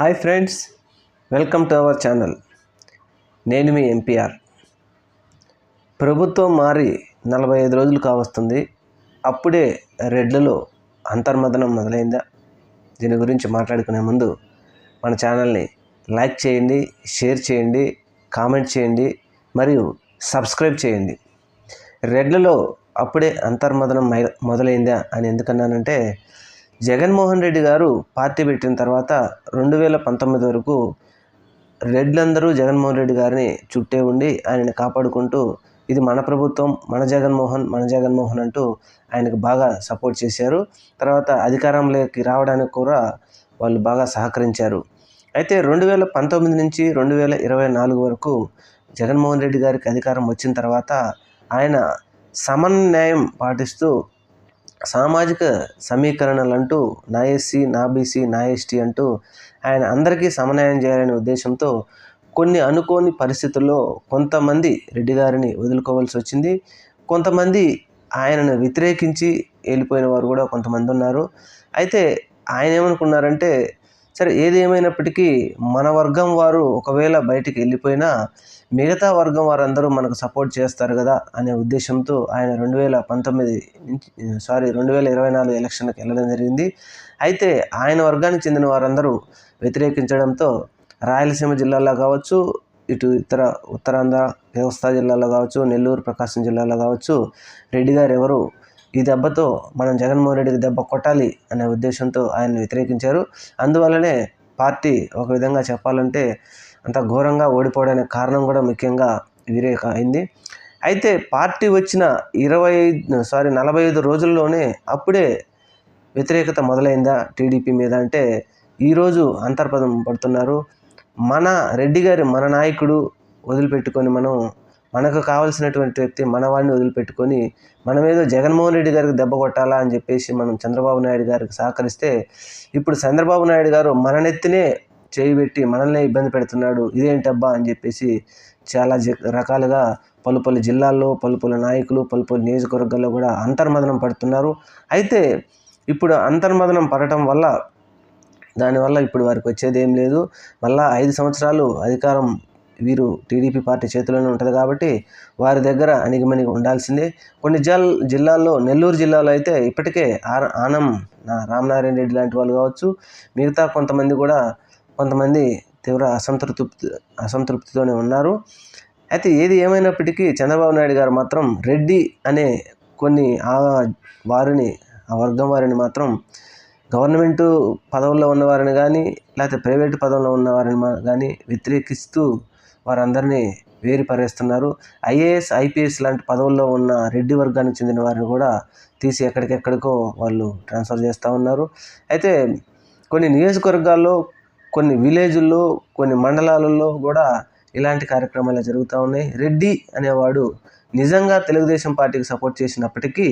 Hi friends, welcome to our channel. నేను మీ MPR. ప్రభుత్వం మారి 45 రోజులు కావస్తుంది. అప్పుడే రెడ్లలో అంతర్మథనం మొదలైందా? దీని గురించి మాట్లాడుకునే ముందు మన ఛానల్ని లైక్ చేయండి, షేర్ చేయండి, కామెంట్ చేయండి మరియు సబ్స్క్రైబ్ చేయండి. రెడ్లలో అప్పుడే అంతర్మథనం మొదలైందా అని ఎందుకన్నానంటే, జగన్మోహన్ రెడ్డి గారు పార్టీ పెట్టిన తర్వాత 2019 వరకు రెడ్లందరూ జగన్మోహన్ రెడ్డి గారిని చుట్టే ఉండి ఆయనని కాపాడుకుంటూ ఇది మన ప్రభుత్వం, మన జగన్మోహన్ అంటూ ఆయనకు బాగా సపోర్ట్ చేశారు. తర్వాత అధికారంలోకి రావడానికి కూడా వాళ్ళు బాగా సహకరించారు. అయితే 2019 నుంచి 2024 వరకు జగన్మోహన్ రెడ్డి గారికి అధికారం వచ్చిన తర్వాత ఆయన సమన్వయం పాటిస్తూ సామాజిక సమీకరణలు అంటూ నా ఎస్సీ, నా బీసీ, నా ఎస్టీ అంటూ ఆయన అందరికీ సమన్వయం చేయాలనే ఉద్దేశంతో కొన్ని అనుకోని పరిస్థితుల్లో కొంతమంది రెడ్డి గారిని వదులుకోవాల్సి వచ్చింది. కొంతమంది ఆయనను వ్యతిరేకించి వెళ్ళిపోయిన వారు కూడా కొంతమంది ఉన్నారు. అయితే ఆయన ఏమనుకున్నారంటే, సరే ఏది ఏమైనప్పటికీ మన వర్గం వారు ఒకవేళ బయటికి వెళ్ళిపోయినా మిగతా వర్గం వారందరూ మనకు సపోర్ట్ చేస్తారు కదా అనే ఉద్దేశంతో ఆయన 2024 ఎలక్షన్కి వెళ్ళడం జరిగింది. అయితే ఆయన వర్గానికి చెందిన వారందరూ వ్యతిరేకించడంతో రాయలసీమ జిల్లాలో కావచ్చు, ఇటు ఉత్తరాంధ్ర కోస్తా జిల్లాలో కావచ్చు, నెల్లూరు ప్రకాశం జిల్లాలో కావచ్చు, రెడ్డి గారు ఎవరు ఈ దెబ్బతో మనం జగన్మోహన్ రెడ్డికి దెబ్బ కొట్టాలి అనే ఉద్దేశంతో ఆయన వ్యతిరేకించారు. అందువల్లనే పార్టీ ఒక విధంగా చెప్పాలంటే అంత ఘోరంగా ఓడిపోవడానికి కారణం కూడా ముఖ్యంగా వీరే అయింది. అయితే పార్టీ వచ్చిన 45 రోజుల్లోనే అప్పుడే వ్యతిరేకత మొదలైందా టీడీపీ మీద అంటే, ఈరోజు అంతర్పదం పడుతున్నారు. మన రెడ్డి గారి మన నాయకుడు వదిలిపెట్టుకొని మనకు కావాల్సినటువంటి వ్యక్తి మనవాడిని వదిలిపెట్టుకొని మనమేదో జగన్మోహన్ రెడ్డి గారికి దెబ్బ కొట్టాలా అని చెప్పేసి మనం చంద్రబాబు నాయుడు గారికి సహకరిస్తే, ఇప్పుడు చంద్రబాబు నాయుడు గారు మన నెత్తినే చేయబెట్టి మనల్ని ఇబ్బంది పెడుతున్నాడు, ఇదేంటబ్బా అని చెప్పేసి చాలా రకాలుగా పలు జిల్లాల్లో పలు నాయకులు పలు నియోజకవర్గాల్లో కూడా అంతర్మథనం పడుతున్నారు. అయితే ఇప్పుడు అంతర్మథనం పడటం వల్ల దానివల్ల ఇప్పుడు వారికి వచ్చేది ఏం లేదు. మళ్ళా 5 సంవత్సరాలు అధికారం వీరు టీడీపీ పార్టీ చేతిలోనే ఉంటుంది కాబట్టి వారి దగ్గర అణిగిమణిగి ఉండాల్సిందే. కొన్ని జిల్లాల్లో, నెల్లూరు జిల్లాలో అయితే ఇప్పటికే ఆనం రామనారాయణ రెడ్డి లాంటి వాళ్ళు కావచ్చు, మిగతా కొంతమంది తీవ్ర అసంతృప్తితోనే ఉన్నారు. అయితే ఏది ఏమైనప్పటికీ చంద్రబాబు నాయుడు గారు మాత్రం రెడ్డి అనే ఆ వర్గం వారిని మాత్రం గవర్నమెంటు పదవుల్లో ఉన్నవారిని కానీ లేకపోతే ప్రైవేటు పదవుల్లో ఉన్నవారిని కానీ వ్యతిరేకిస్తూ వారందరినీ వేరుపరేస్తున్నారు. ఐఏఎస్, ఐపీఎస్ లాంటి పదవుల్లో ఉన్న రెడ్డి వర్గానికి చెందిన వారిని కూడా తీసి ఎక్కడికెక్కడికో వాళ్ళు ట్రాన్స్ఫర్ చేస్తూ ఉన్నారు. అయితే కొన్ని నియోజకవర్గాల్లో, కొన్ని విలేజుల్లో, కొన్ని మండలాలలో కూడా ఇలాంటి కార్యక్రమాలు జరుగుతూ ఉన్నాయి. రెడ్డి అనేవాడు నిజంగా తెలుగుదేశం పార్టీకి సపోర్ట్ చేసినప్పటికీ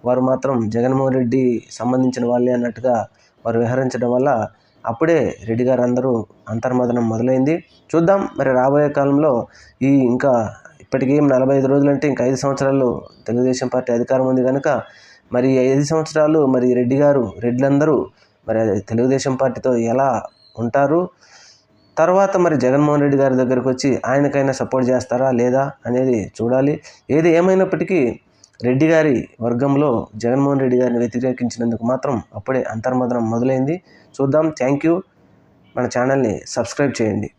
వారు మాత్రం జగన్మోహన్ రెడ్డి సంబంధించిన వాళ్ళే అన్నట్టుగా వారు వ్యవహరించడం వల్ల అప్పుడే రెడ్డి గారు అందరూ అంతర్మథనం మొదలైంది. చూద్దాం మరి రాబోయే కాలంలో ఇంకా ఇప్పటికేం 45 రోజులు అంటే ఇంకా 5 సంవత్సరాలు తెలుగుదేశం పార్టీ అధికారం ఉంది కనుక మరి 5 సంవత్సరాలు మరి రెడ్లందరూ మరి తెలుగుదేశం పార్టీతో ఎలా ఉంటారు, తర్వాత మరి జగన్మోహన్ రెడ్డి గారి దగ్గరకు వచ్చి ఆయనకైనా సపోర్ట్ చేస్తారా లేదా అనేది చూడాలి. ఏది ఏమైనప్పటికీ రెడ్డి గారి వర్గంలో జగన్మోహన్ రెడ్డి గారిని వ్యతిరేకించినందుకు మాత్రం అప్పుడే అంతర్మథనం మొదలైంది. చూద్దాం. Thank you. మన ఛానల్ని సబ్స్క్రైబ్ చేయండి.